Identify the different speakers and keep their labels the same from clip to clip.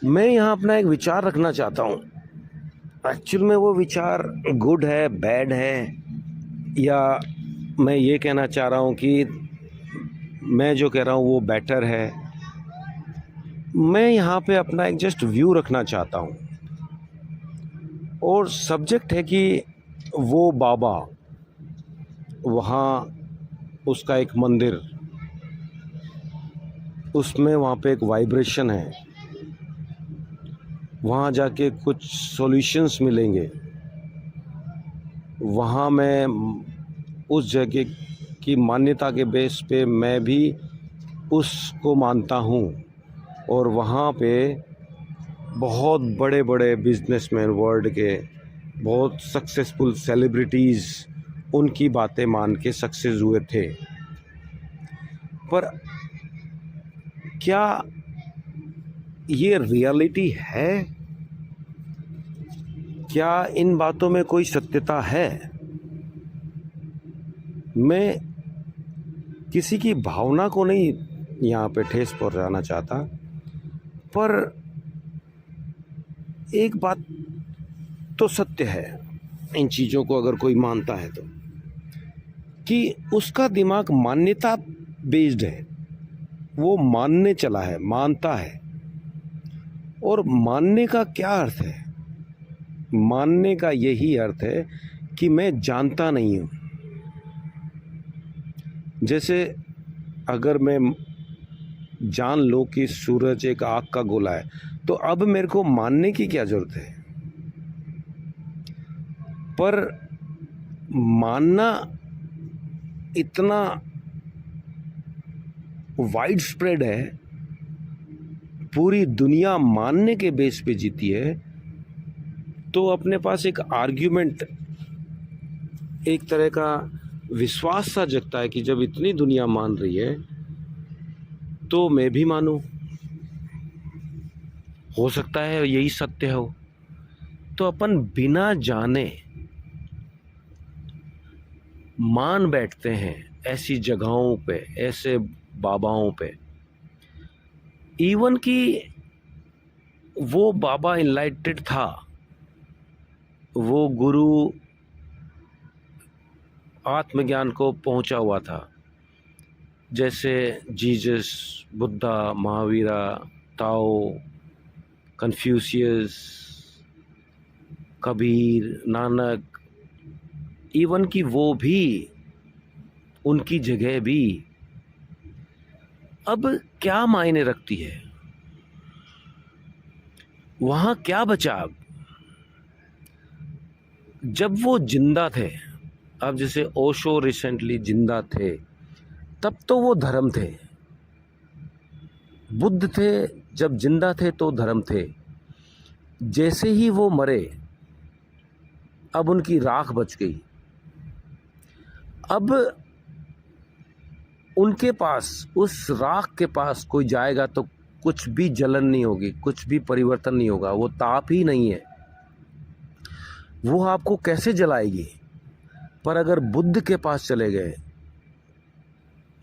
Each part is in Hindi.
Speaker 1: मैं यहाँ अपना एक विचार रखना चाहता हूँ। एक्चुअल में वो विचार गुड है, बैड है, या मैं ये कहना चाह रहा हूँ कि मैं जो कह रहा हूँ वो बेटर है। मैं यहाँ पे अपना एक जस्ट व्यू रखना चाहता हूँ, और सब्जेक्ट है कि वो बाबा, वहाँ उसका एक मंदिर, उसमें वहाँ पे एक वाइब्रेशन है, वहाँ जाके कुछ सॉल्यूशंस मिलेंगे। वहाँ मैं उस जगह की मान्यता के बेस पे मैं भी उसको मानता हूँ, और वहाँ पे बहुत बड़े बड़े बिजनेसमैन वर्ल्ड के, बहुत सक्सेसफुल सेलिब्रिटीज़ उनकी बातें मान के सक्सेस हुए थे। पर क्या ये रियलिटी है? क्या इन बातों में कोई सत्यता है? मैं किसी की भावना को नहीं यहाँ पे ठेस पहुँचाना चाहता, पर एक बात तो सत्य है, इन चीज़ों को अगर कोई मानता है तो, कि उसका दिमाग मान्यता बेस्ड है। वो मानने चला है, मानता है। और मानने का क्या अर्थ है? मानने का यही अर्थ है कि मैं जानता नहीं हूँ। जैसे अगर मैं जान लो कि सूरज एक आग का गोला है, तो अब मेरे को मानने की क्या ज़रूरत है? पर मानना इतना वाइड स्प्रेड है, पूरी दुनिया मानने के बेस पे जीती है, तो अपने पास एक आर्ग्यूमेंट, एक तरह का विश्वास सा जगता है कि जब इतनी दुनिया मान रही है तो मैं भी मानूं। हो सकता है यही सत्य हो। तो अपन बिना जाने मान बैठते हैं ऐसी जगहों पे, ऐसे बाबाओं पे। इवन कि वो बाबा इनलाइटेड था, वो गुरु आत्मज्ञान को पहुंचा हुआ था, जैसे जीसस, बुद्धा, महावीरा, ताओ, कन्फ्यूशियस, कबीर, नानक। इवन कि वो भी, उनकी जगह भी अब क्या मायने रखती है? वहाँ क्या बचा अब? जब वो जिंदा थे, अब जैसे ओशो रिसेंटली जिंदा थे, तब तो वो धर्म थे। बुद्ध थे जब जिंदा थे तो धर्म थे। जैसे ही वो मरे, अब उनकी राख बच गई। अब उनके पास, उस राख के पास कोई जाएगा तो कुछ भी जलन नहीं होगी, कुछ भी परिवर्तन नहीं होगा, वो ताप ही नहीं है। वो आपको कैसे जलाएगी? पर अगर बुद्ध के पास चले गए,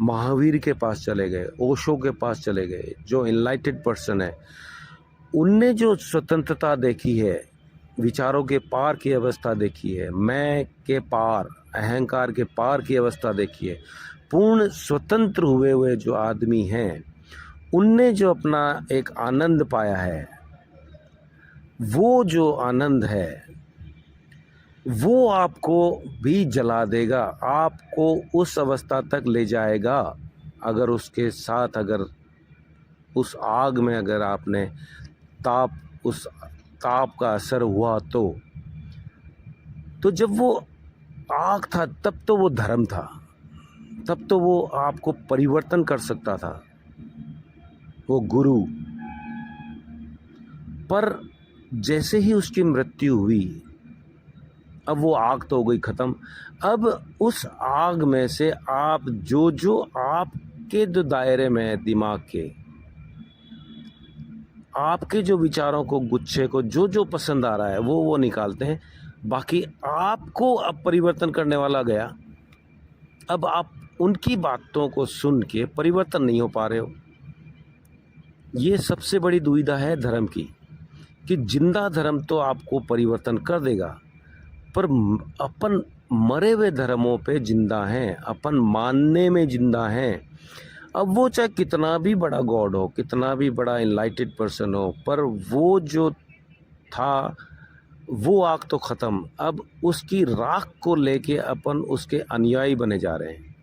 Speaker 1: महावीर के पास चले गए, ओशो के पास चले गए, जो इनलाइटेड पर्सन है, उनने जो स्वतंत्रता देखी है, विचारों के पार की अवस्था देखी है, मैं के पार, अहंकार के पार की अवस्था देखी है, पूर्ण स्वतंत्र हुए हुए जो आदमी हैं, उनने जो अपना एक आनंद पाया है, वो जो आनंद है वो आपको भी जला देगा, आपको उस अवस्था तक ले जाएगा। अगर उसके साथ, अगर उस आग में अगर आपने उस ताप का असर हुआ तो जब वो आग था तब तो वो धर्म था, तब तो वो आपको परिवर्तन कर सकता था, वो गुरु। पर जैसे ही उसकी मृत्यु हुई, अब वो आग तो हो गई ख़त्म। अब उस आग में से आप जो आपके जो दायरे में है, दिमाग के, आपके जो विचारों को, गुच्छे को जो पसंद आ रहा है वो निकालते हैं। बाकी आपको अब परिवर्तन करने वाला गया। अब आप उनकी बातों को सुन के परिवर्तन नहीं हो पा रहे हो। ये सबसे बड़ी दुविधा है धर्म की, कि जिंदा धर्म तो आपको परिवर्तन कर देगा, पर अपन मरे हुए धर्मों पे जिंदा हैं, अपन मानने में जिंदा हैं। अब वो चाहे कितना भी बड़ा गॉड हो, कितना भी बड़ा इनलाइटेड पर्सन हो, पर वो जो था वो आग तो ख़त्म। अब उसकी राख को लेके अपन उसके अनुयायी बने जा रहे हैं,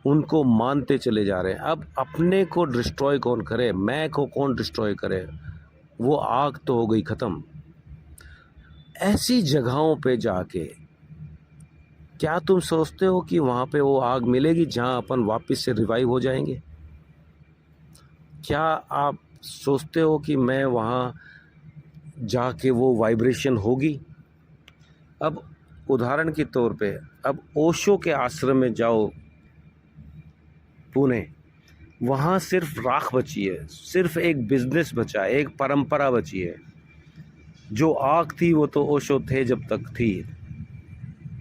Speaker 1: उनको मानते चले जा रहे हैं। अब अपने को डिस्ट्रॉय कौन करे, मैं को कौन डिस्ट्रॉय करे, वो आग तो हो गई ख़त्म। ऐसी जगहों पे जाके क्या तुम सोचते हो कि वहाँ पे वो आग मिलेगी जहाँ अपन वापस से रिवाइव हो जाएंगे? क्या आप सोचते हो कि मैं वहाँ जाके वो वाइब्रेशन होगी? अब उदाहरण के तौर पे, अब ओशो के आश्रम में जाओ पुणे, वहाँ सिर्फ राख बची है, सिर्फ एक बिजनेस बचा है, एक परंपरा बची है। जो आग थी वो तो ओशो थे जब तक थी,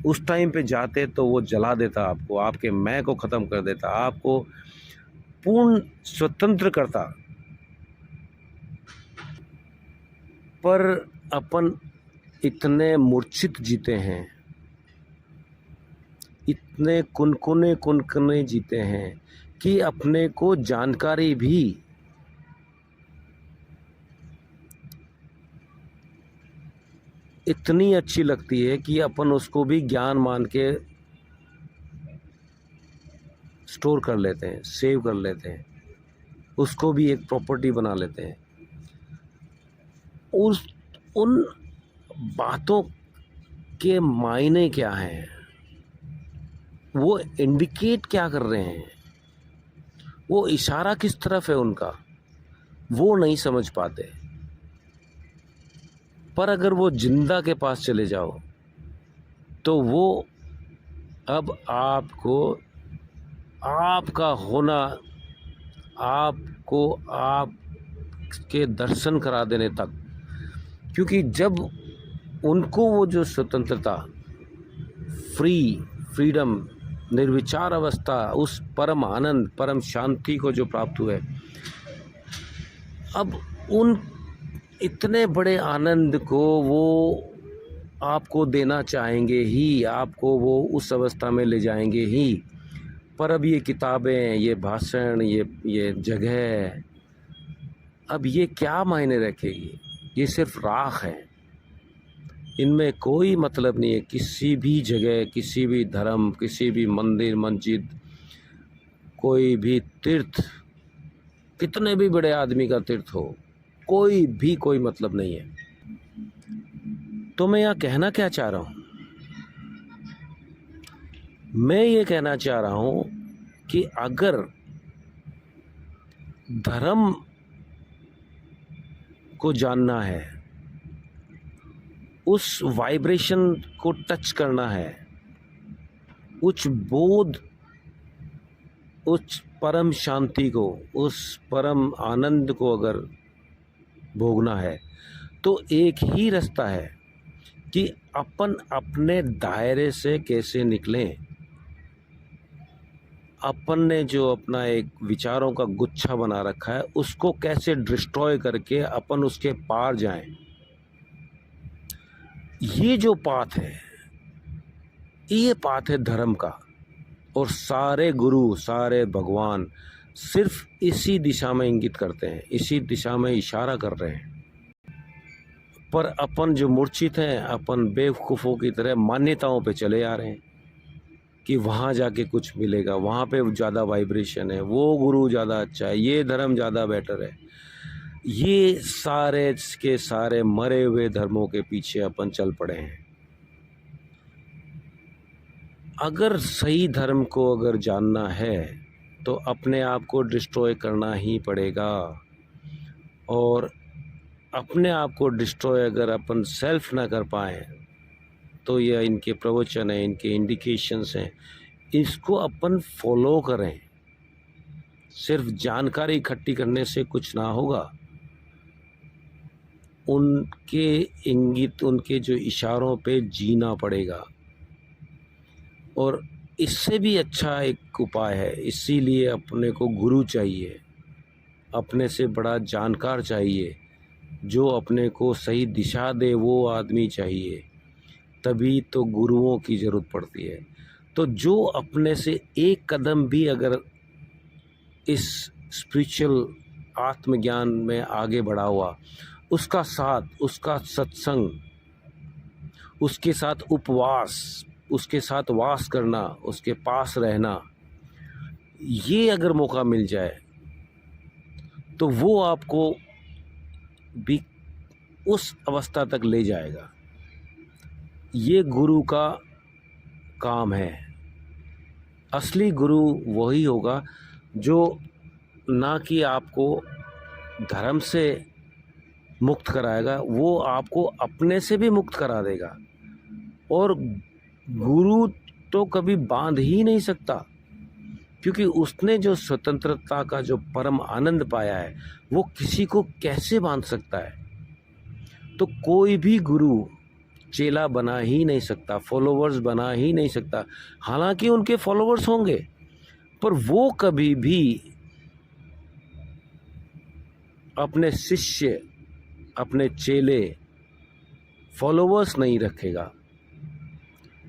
Speaker 1: उस टाइम पे जाते तो वो जला देता आपको, आपके मैं को ख़त्म कर देता, आपको पूर्ण स्वतंत्र करता। पर अपन इतने मूर्छित जीते हैं, इतने कुनकुने जीते हैं कि अपने को जानकारी भी इतनी अच्छी लगती है कि अपन उसको भी ज्ञान मान के स्टोर कर लेते हैं, सेव कर लेते हैं, उसको भी एक प्रॉपर्टी बना लेते हैं। उन बातों के मायने क्या हैं, वो इंडिकेट क्या कर रहे हैं, वो इशारा किस तरफ है उनका, वो नहीं समझ पाते। पर अगर वो जिंदा के पास चले जाओ तो वो अब आपको आपका होना, आपको आपके दर्शन करा देने तक, क्योंकि जब उनको वो जो स्वतंत्रता, फ्रीडम, निर्विचार अवस्था, उस परम आनंद, परम शांति को जो प्राप्त हुए, अब उन इतने बड़े आनंद को वो आपको देना चाहेंगे ही, आपको वो उस अवस्था में ले जाएंगे ही। पर अब ये किताबें, ये भाषण, ये जगह, अब ये क्या मायने रखेगी? ये सिर्फ राख है, इनमें कोई मतलब नहीं है। किसी भी जगह, किसी भी धर्म, किसी भी मंदिर, मस्जिद, कोई भी तीर्थ, कितने भी बड़े आदमी का तीर्थ हो, कोई मतलब नहीं है। तो मैं यहाँ कहना क्या चाह रहा हूँ? मैं ये कहना चाह रहा हूँ कि अगर धर्म को जानना है, उस वाइब्रेशन को टच करना है, उच्च बोध, उस परम शांति को, उस परम आनंद को अगर भोगना है, तो एक ही रास्ता है कि अपन अपने दायरे से कैसे निकलें। अपन ने जो अपना एक विचारों का गुच्छा बना रखा है, उसको कैसे डिस्ट्रॉय करके अपन उसके पार जाएं। ये जो पाथ है, ये पाथ है धर्म का, और सारे गुरु, सारे भगवान सिर्फ इसी दिशा में इंगित करते हैं, इसी दिशा में इशारा कर रहे हैं। पर अपन जो मूर्छित हैं, अपन बेवकूफ़ों की तरह मान्यताओं पे चले आ रहे हैं कि वहाँ जाके कुछ मिलेगा, वहाँ पे ज़्यादा वाइब्रेशन है, वो गुरु ज़्यादा अच्छा है, ये धर्म ज़्यादा बेटर है। ये सारे के सारे मरे हुए धर्मों के पीछे अपन चल पड़े हैं। अगर सही धर्म को अगर जानना है तो अपने आप को डिस्ट्रॉय करना ही पड़ेगा, और अपने आप को डिस्ट्रॉय अगर अपन सेल्फ ना कर पाएँ तो यह इनके प्रवचन है, इनके इंडिकेशंस हैं, इसको अपन फॉलो करें। सिर्फ जानकारी इकट्ठी करने से कुछ ना होगा, उनके इंगित, उनके जो इशारों पे जीना पड़ेगा। और इससे भी अच्छा एक उपाय है, इसीलिए अपने को गुरु चाहिए, अपने से बड़ा जानकार चाहिए, जो अपने को सही दिशा दे वो आदमी चाहिए, तभी तो गुरुओं की ज़रूरत पड़ती है। तो जो अपने से एक कदम भी अगर इस स्पिरिचुअल आत्मज्ञान में आगे बढ़ा हुआ, उसका साथ, उसका सत्संग, उसके साथ उपवास, उसके साथ वास करना, उसके पास रहना, ये अगर मौका मिल जाए तो वो आपको भी उस अवस्था तक ले जाएगा। ये गुरु का काम है। असली गुरु वही होगा जो ना कि आपको धर्म से मुक्त कराएगा, वो आपको अपने से भी मुक्त करा देगा। और गुरु तो कभी बांध ही नहीं सकता, क्योंकि उसने जो स्वतंत्रता का जो परम आनंद पाया है वो किसी को कैसे बांध सकता है। तो कोई भी गुरु चेला बना ही नहीं सकता, फॉलोवर्स बना ही नहीं सकता। हालांकि उनके फॉलोवर्स होंगे, पर वो कभी भी अपने शिष्य, अपने चेले, फॉलोवर्स नहीं रखेगा।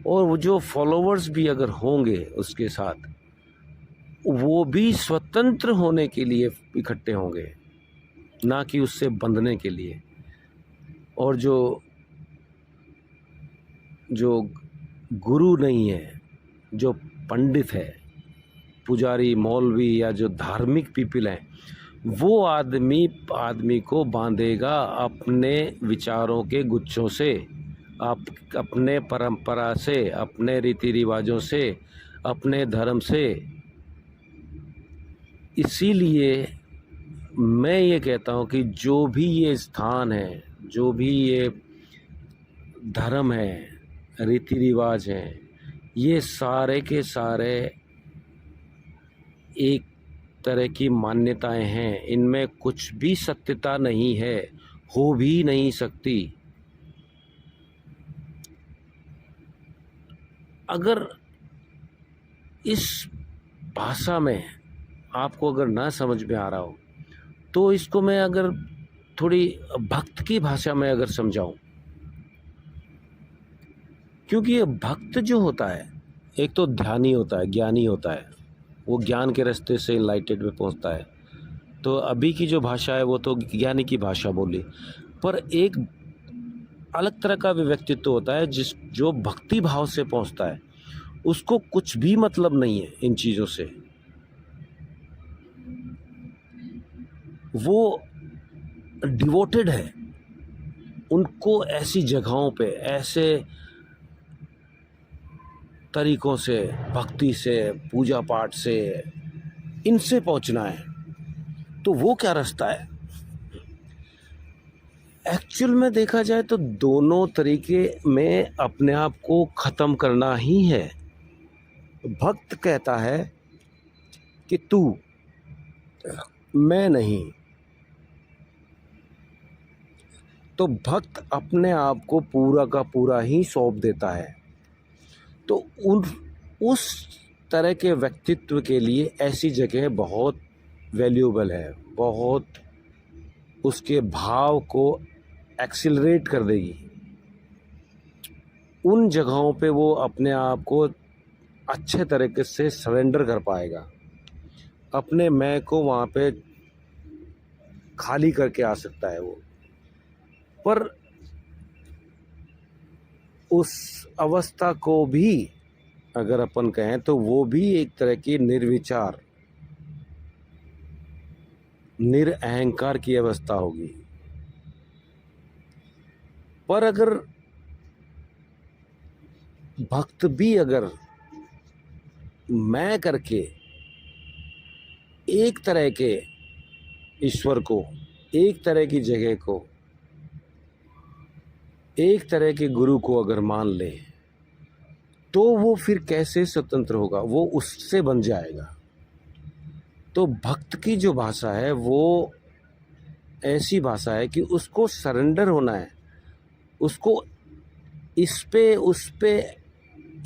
Speaker 1: और वो जो फॉलोवर्स भी अगर होंगे उसके साथ, वो भी स्वतंत्र होने के लिए इकट्ठे होंगे, ना कि उससे बंधने के लिए। और जो गुरु नहीं है, जो पंडित है, पुजारी, मौलवी या जो धार्मिक पीपल हैं, वो आदमी को बांधेगा अपने विचारों के गुच्छों से, अपने परंपरा से, अपने रीति रिवाजों से, अपने धर्म से। इसीलिए मैं ये कहता हूँ कि जो भी ये स्थान है, जो भी ये धर्म है, रीति रिवाज हैं, ये सारे के सारे एक तरह की मान्यताएं हैं। इनमें कुछ भी सत्यता नहीं है, हो भी नहीं सकती। अगर इस भाषा में आपको अगर ना समझ में आ रहा हो, तो इसको मैं अगर थोड़ी भक्त की भाषा में अगर समझाऊं, क्योंकि ये भक्त जो होता है, एक तो ध्यानी होता है, ज्ञानी होता है, वो ज्ञान के रास्ते से एनलाइटेड में पहुंचता है। तो अभी की जो भाषा है वो तो ज्ञानी की भाषा बोली, पर एक अलग तरह का भी व्यक्तित्व होता है जो भक्ति भाव से पहुंचता है। उसको कुछ भी मतलब नहीं है इन चीज़ों से। वो डिवोटेड है, उनको ऐसी जगहों पे, ऐसे तरीकों से, भक्ति से, पूजा पाठ से, इनसे पहुंचना है। तो वो क्या रास्ता है? एक्चुअल में देखा जाए तो दोनों तरीके में अपने आप को ख़त्म करना ही है। भक्त कहता है कि तू, मैं नहीं। तो भक्त अपने आप को पूरा का पूरा ही सौंप देता है। तो उस तरह के व्यक्तित्व के लिए ऐसी जगह बहुत वैल्यूएबल है, बहुत उसके भाव को एक्सिलरेट कर देगी। उन जगहों पे वो अपने आप को अच्छे तरीके से सरेंडर कर पाएगा, अपने मैं को वहाँ पे खाली करके आ सकता है वो। पर उस अवस्था को भी अगर अपन कहें तो वो भी एक तरह की निर्विचार, निरअहंकार की अवस्था होगी। पर अगर भक्त भी अगर मैं करके एक तरह के ईश्वर को, एक तरह की जगह को, एक तरह के गुरु को अगर मान ले, तो वो फिर कैसे स्वतंत्र होगा? वो उससे बन जाएगा। तो भक्त की जो भाषा है वो ऐसी भाषा है कि उसको सरेंडर होना है, उसको इस पे, उस पे,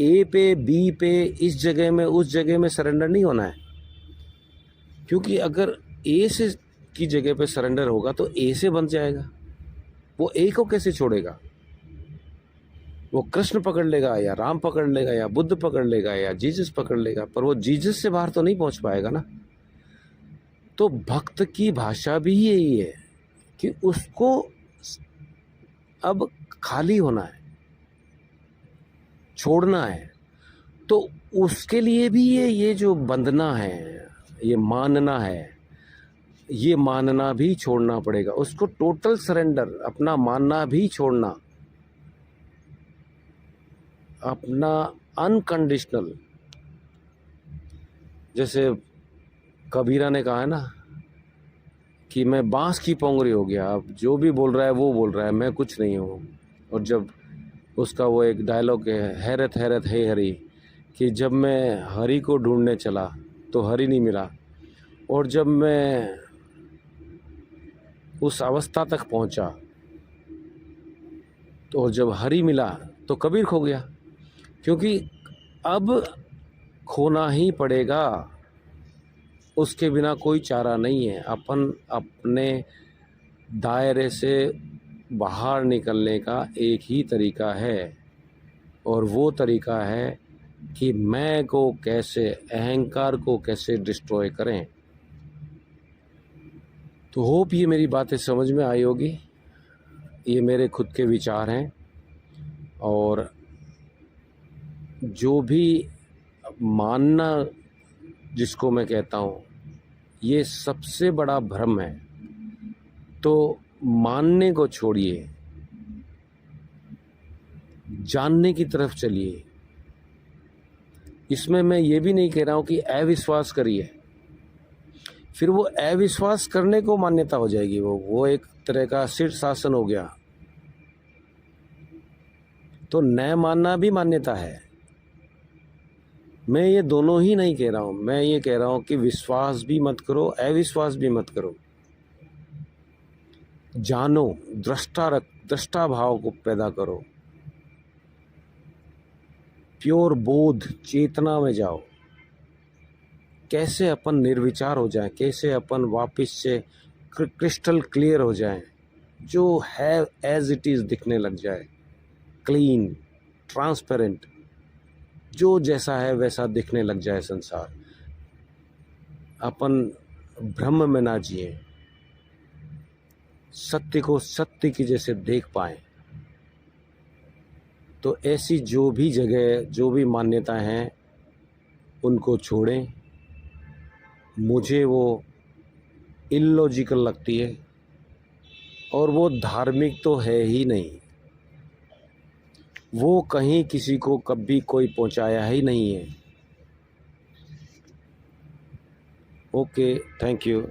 Speaker 1: ए पे, बी पे, इस जगह में, उस जगह में सरेंडर नहीं होना है। क्योंकि अगर ए से की जगह पे सरेंडर होगा तो ए से बन जाएगा। वो ए को कैसे छोड़ेगा? वो कृष्ण पकड़ लेगा या राम पकड़ लेगा या बुद्ध पकड़ लेगा या जीसस पकड़ लेगा, पर वो जीसस से बाहर तो नहीं पहुंच पाएगा ना। तो भक्त की भाषा भी यही है कि उसको अब खाली होना है, छोड़ना है। तो उसके लिए भी ये जो बंधना है, ये मानना है, ये मानना भी छोड़ना पड़ेगा उसको। टोटल सरेंडर, अपना मानना भी छोड़ना, अपना अनकंडीशनल। जैसे कबीरा ने कहा है ना कि मैं बांस की पोंगरी हो गया, अब जो भी बोल रहा है वो बोल रहा है, मैं कुछ नहीं हूँ। और जब उसका वो एक डायलॉग है, हैरत हैरत है हरी, कि जब मैं हरी को ढूंढने चला तो हरी नहीं मिला, और जब मैं उस अवस्था तक पहुंचा तो जब हरी मिला तो कबीर खो गया। क्योंकि अब खोना ही पड़ेगा, उसके बिना कोई चारा नहीं है। अपन अपने दायरे से बाहर निकलने का एक ही तरीका है, और वो तरीका है कि मैं को कैसे, अहंकार को कैसे डिस्ट्रॉय करें। तो होप ये मेरी बातें समझ में आई होगी। ये मेरे खुद के विचार हैं, और जो भी मानना जिसको मैं कहता हूँ, ये सबसे बड़ा भ्रम है। तो मानने को छोड़िए, जानने की तरफ चलिए। इसमें मैं ये भी नहीं कह रहा हूँ कि अविश्वास करिए, फिर वो अविश्वास करने को मान्यता हो जाएगी। वो एक तरह का शीर्षासन हो गया। तो न मानना भी मान्यता है। मैं ये दोनों ही नहीं कह रहा हूँ, मैं ये कह रहा हूँ कि विश्वास भी मत करो, अविश्वास भी मत करो। जानो, दृष्टा भाव को पैदा करो, प्योर बोध चेतना में जाओ। कैसे अपन निर्विचार हो जाएं, कैसे अपन वापस से क्रिस्टल क्लियर हो जाएं, जो है एज इट इज़ दिखने लग जाए, क्लीन, ट्रांसपेरेंट, जो जैसा है वैसा दिखने लग जाए संसार। अपन भ्रम में ना जिए, सत्य को सत्य की जैसे देख पाएं। तो ऐसी जो भी जगह, जो भी मान्यताएं हैं, उनको छोड़ें। मुझे वो इलॉजिकल लगती है, और वो धार्मिक तो है ही नहीं। वो कहीं किसी को कभी कोई पहुंचाया ही नहीं है। Okay, thank you.